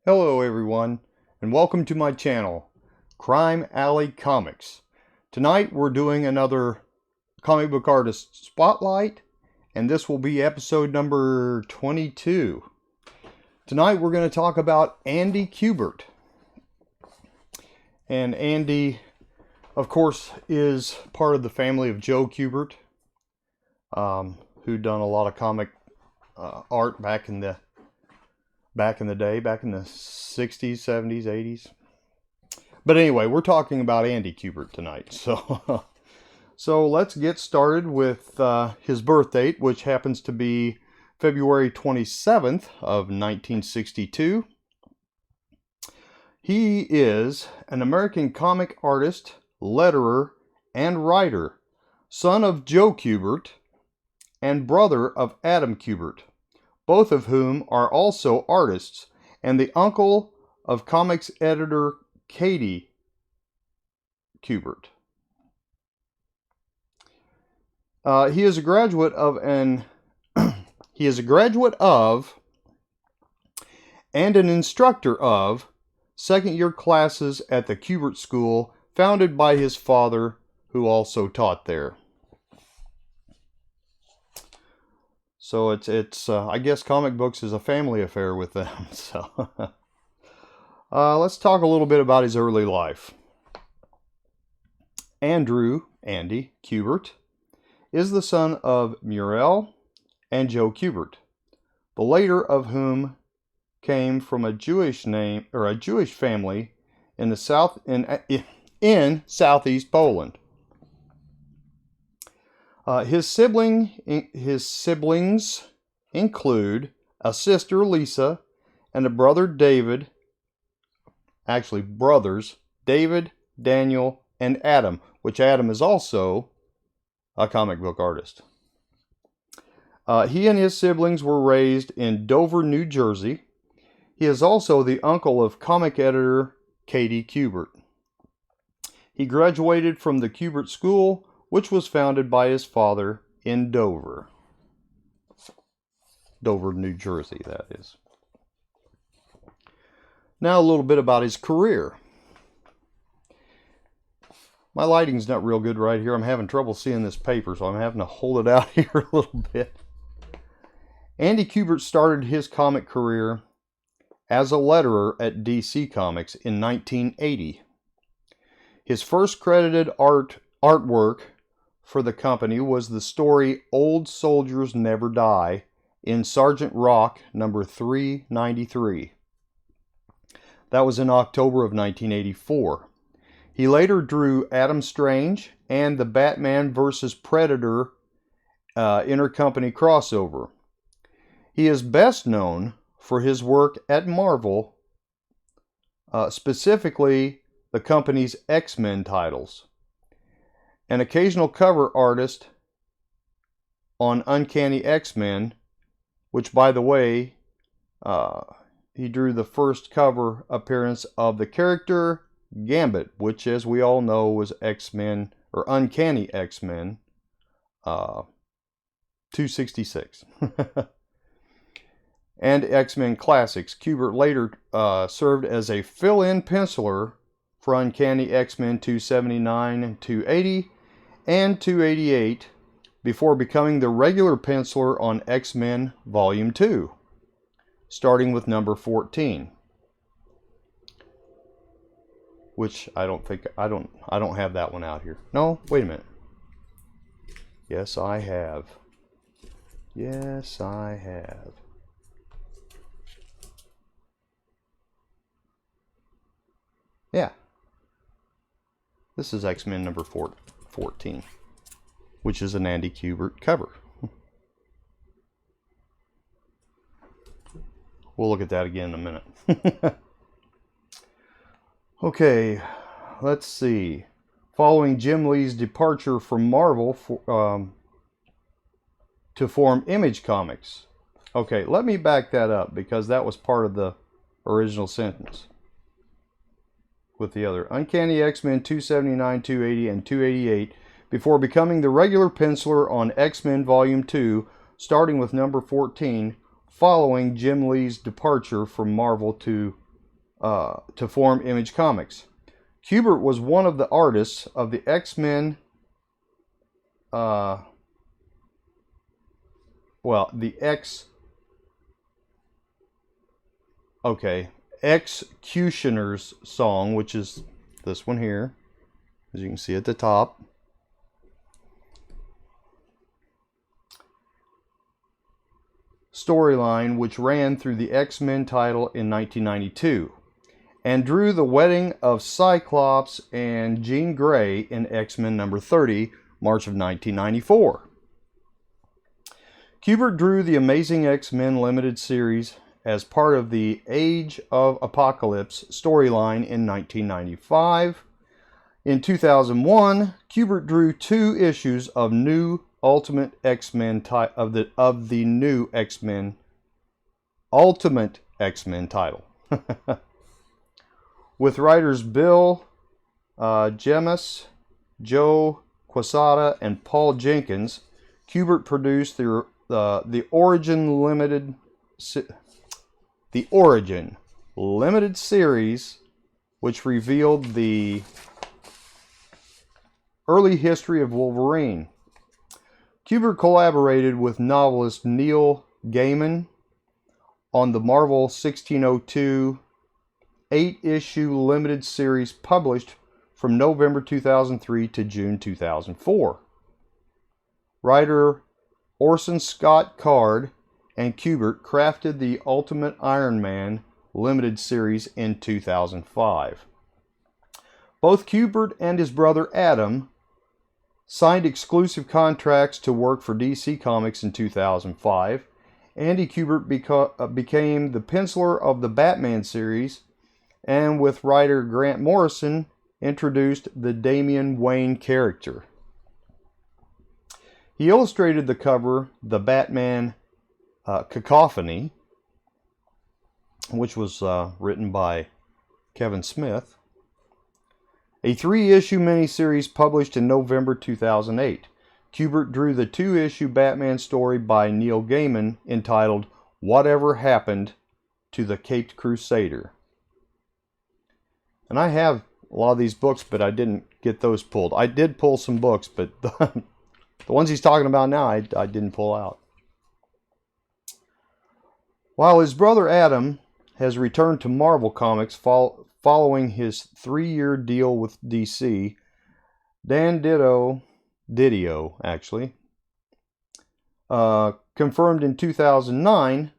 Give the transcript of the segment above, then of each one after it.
Hello everyone, and welcome to my channel, Crime Alley Comics. Tonight we're doing another comic book artist spotlight, and this will be episode number 22. Tonight we're going to talk about Andy Kubert. And Andy, of course, is part of the family of Joe Kubert, who'd done a lot of comic art back in the day, back in the 60s, 70s, 80s. But anyway, we're talking about Andy Kubert tonight. So let's get started with his birth date, which happens to be February 27th of 1962. He is an American comic artist, letterer, and writer, son of Joe Kubert and brother of Adam Kubert, both of whom are also artists, and the uncle of comics editor Katie Kubert. He is a graduate of and an instructor of second-year classes at the Kubert School, founded by his father, who also taught there. So it's I guess comic books is a family affair with them. So let's talk a little bit about his early life. Andy Kubert, is the son of Muriel and Joe Kubert, the later of whom came from a Jewish family in the in southeast Poland. His siblings include a sister, Lisa, and a brother, David. Actually, brothers, David, Daniel, and Adam, which Adam is also a comic book artist. He and his siblings were raised in Dover, New Jersey. He is also the uncle of comic editor Katie Kubert. He graduated from the Kubert School, which was founded by his father in Dover. Dover, New Jersey, that is. Now a little bit about his career. My lighting's not real good right here. I'm having trouble seeing this paper, so I'm having to hold it out here a little bit. Andy Kubert started his comic career as a letterer at DC Comics in 1980. His first credited artwork for the company was the story Old Soldiers Never Die in Sergeant Rock number 393. That was in October of 1984. He later drew Adam Strange and the Batman vs. Predator intercompany crossover. He is best known for his work at Marvel, specifically the company's X-Men titles. An occasional cover artist on Uncanny X-Men, which, by the way, he drew the first cover appearance of the character Gambit, which, as we all know, was X-Men, or Uncanny X-Men 266. And X-Men Classics. Kubert later served as a fill-in penciler for Uncanny X-Men 279 and 280 and 288 before becoming the regular penciler on X-Men Volume 2, starting with number 14. Which I don't have that one out here. No, wait a minute. Yes, I have. Yes, I have. Yeah. This is X-Men number 14, which is an Andy Kubert cover. We'll look at that again in a minute. Okay, let's see. Following Jim Lee's departure from Marvel to form Image Comics. Okay, let me back that up because that was part of the original sentence. With the other Uncanny X-Men 279, 280, and 288 before becoming the regular penciler on X-Men Volume 2, starting with number 14, following Jim Lee's departure from Marvel to to form Image Comics. Kubert was one of the artists of the X-Men, Executioner's song, which is this one here, as you can see at the top. Storyline, which ran through the X-Men title in 1992, and drew the wedding of Cyclops and Jean Grey in X-Men number 30, March of 1994. Kubert drew the Amazing X-Men limited series as part of the Age of Apocalypse storyline in 1995. In 2001, Kubert drew 2 issues of new Ultimate X-Men of the new X-Men Ultimate X-Men title. With writers Bill Jemas, Joe Quesada, and Paul Jenkins, Kubert produced the Origin limited series, which revealed the early history of Wolverine. Kubert collaborated with novelist Neil Gaiman on the Marvel 1602 8-issue limited series published from November 2003 to June 2004. Writer Orson Scott Card and Kubert crafted the Ultimate Iron Man limited series in 2005. Both Kubert and his brother Adam signed exclusive contracts to work for DC Comics in 2005. Andy Kubert became the penciler of the Batman series, and with writer Grant Morrison, introduced the Damian Wayne character. He illustrated the cover, The Batman Cacophony, which was written by Kevin Smith. A 3-issue miniseries published in November 2008. Kubert drew the 2-issue Batman story by Neil Gaiman entitled Whatever Happened to the Caped Crusader. And I have a lot of these books, but I didn't get those pulled. I did pull some books, but the ones he's talking about now, I didn't pull out. While his brother Adam has returned to Marvel Comics following his 3-year deal with DC, Dan Didio confirmed in 2009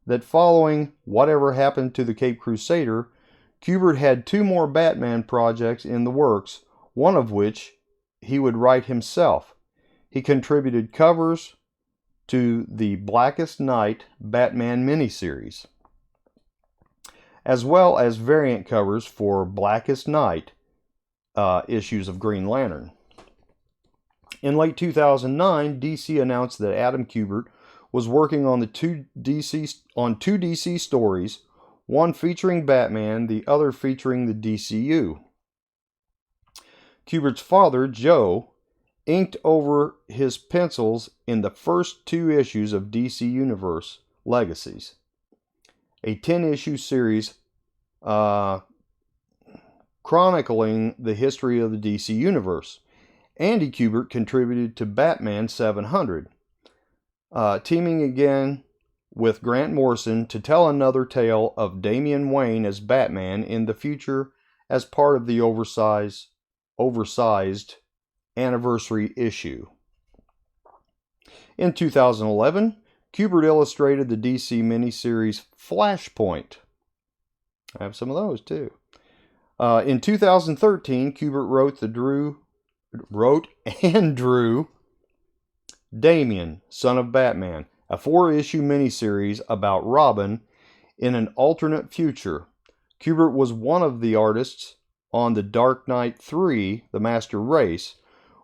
that following Whatever Happened to the Caped Crusader, Kubert had 2 more Batman projects in the works, one of which he would write himself. He contributed covers to the Blackest Night Batman miniseries, as well as variant covers for Blackest Night issues of Green Lantern. In late 2009, DC announced that Adam Kubert was working on two DC stories, one featuring Batman, the other featuring the DCU. Kubert's father, Joe, inked over his pencils in the first 2 issues of DC Universe Legacies, a 10-issue series chronicling the history of the DC Universe. Andy Kubert contributed to Batman 700, teaming again with Grant Morrison to tell another tale of Damian Wayne as Batman in the future as part of the oversized anniversary issue. In 2011, Kubert illustrated the DC miniseries Flashpoint. I have some of those too. In 2013, Kubert wrote and drew Damian, Son of Batman, a 4-issue miniseries about Robin in an alternate future. Kubert was one of the artists on The Dark Knight 3, The Master Race,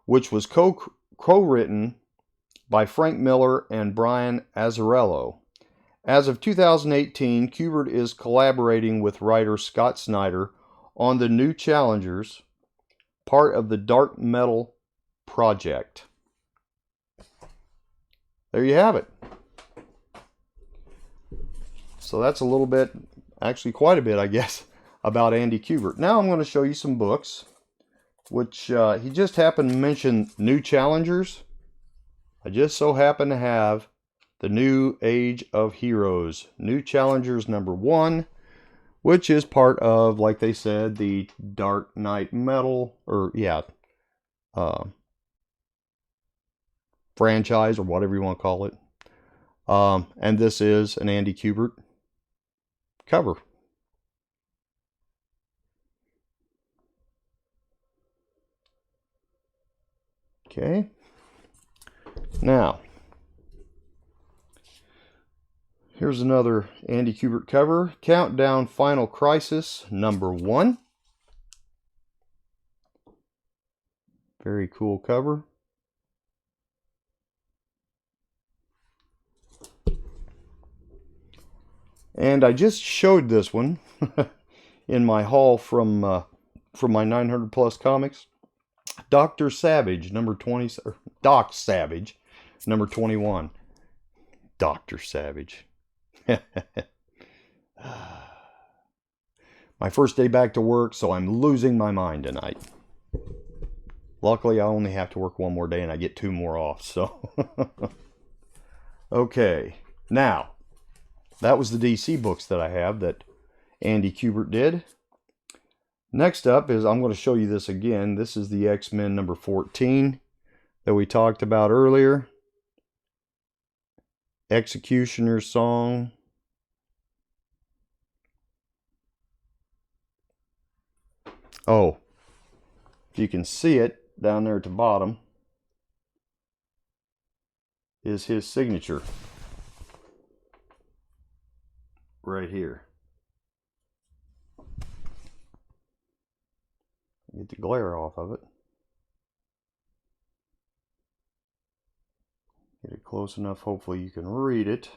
which was co-written by Frank Miller and Brian Azzarello. As of 2018, Kubert is collaborating with writer Scott Snyder on the New Challengers, part of the Dark Metal project. There you have it. So that's a little bit, actually quite a bit, I guess, about Andy Kubert. Now I'm going to show you some books, which he just happened to mention New Challengers. I just so happen to have The New Age of Heroes, New Challengers #1, which is part of, like they said, the Dark Knight Metal, or franchise, or whatever you want to call it. And this is an Andy Kubert cover. Okay. Now, here's another Andy Kubert cover. Countdown Final Crisis #1. Very cool cover. And I just showed this one in my haul from my 900 plus comics. Dr. Savage #20, or Doc Savage #21. Dr. Savage. My first day back to work, so I'm losing my mind tonight. Luckily, I only have to work one more day and I get 2 more off, so. Okay, now, that was the DC books that I have that Andy Kubert did. Next up is, I'm going to show you this again. This is the X-Men #14 that we talked about earlier. Executioner's Song. Oh, if you can see it down there at the bottom, is his signature. Right here. Get the glare off of it. Get it close enough, hopefully you can read it.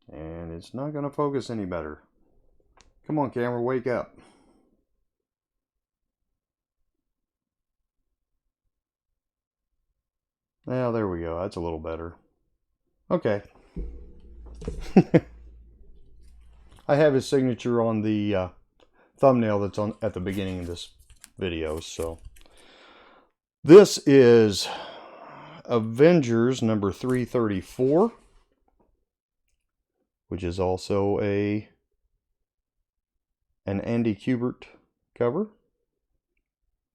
And it's not going to focus any better. Come on, camera, wake up. Now, there we go. That's a little better. Okay. I have his signature on the thumbnail that's on at the beginning of this video. So this is Avengers #334, which is also an Andy Kubert cover.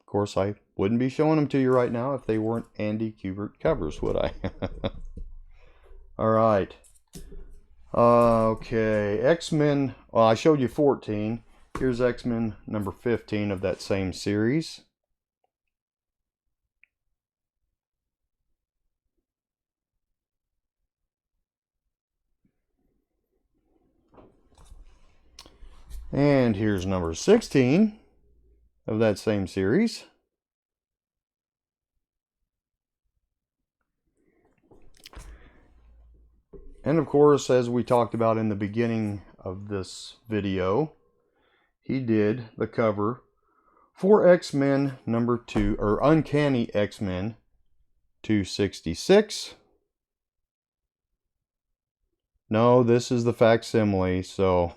Of course, I wouldn't be showing them to you right now if they weren't Andy Kubert covers, would I? All right. Okay, X-Men. Well, I showed you 14. Here's X-Men #15 of that same series. And here's #16 of that same series. And of course, as we talked about in the beginning of this video, he did the cover for X-Men #2, or Uncanny X-Men 266. No, this is the facsimile, so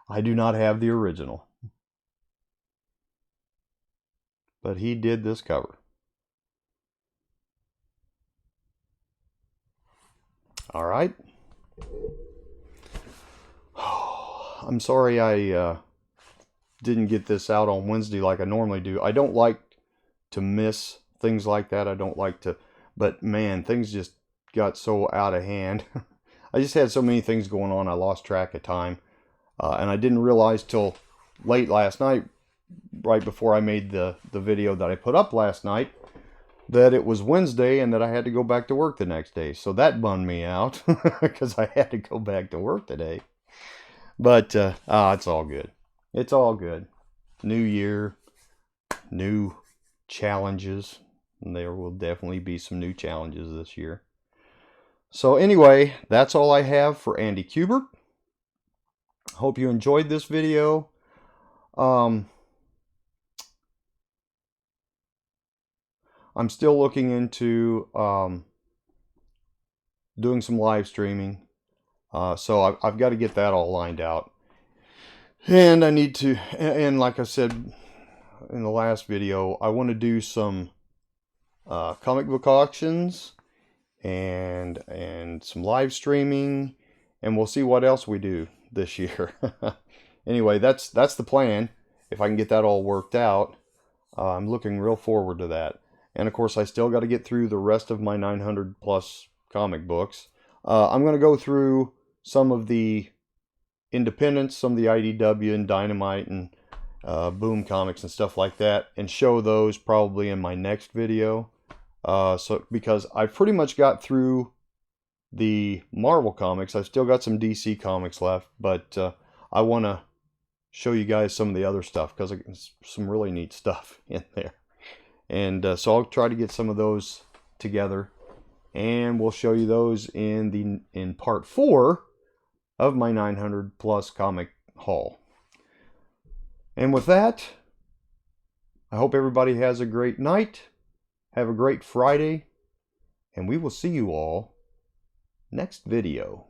I do not have the original. But he did this cover. All right. I'm sorry I didn't get this out on Wednesday like I normally do. I don't like to miss things like that. I don't like to, but man, things just got so out of hand. I just had so many things going on, I lost track of time. And I didn't realize till late last night, right before I made the video that I put up last night, that it was Wednesday and that I had to go back to work the next day. So that bummed me out because I had to go back to work today. But it's all good. It's all good. New year, new challenges. And there will definitely be some new challenges this year. So anyway, that's all I have for Andy Kubert. Hope you enjoyed this video. I'm still looking into doing some live streaming. So I've got to get that all lined out. And I need to, and like I said in the last video, I want to do some comic book auctions and some live streaming, and we'll see what else we do this year. Anyway, that's the plan. If I can get that all worked out, I'm looking real forward to that. And of course, I still got to get through the rest of my 900 plus comic books. I'm going to go through some of the independents, some of the IDW and Dynamite and Boom comics and stuff like that, and show those probably in my next video. So because I've pretty much got through the Marvel comics, I've still got some DC comics left, but I want to show you guys some of the other stuff because there's some really neat stuff in there. And so I'll try to get some of those together, and we'll show you those in part 4 of my 900 plus comic haul. And with that, I hope everybody has a great night, have a great Friday, and we will see you all next video.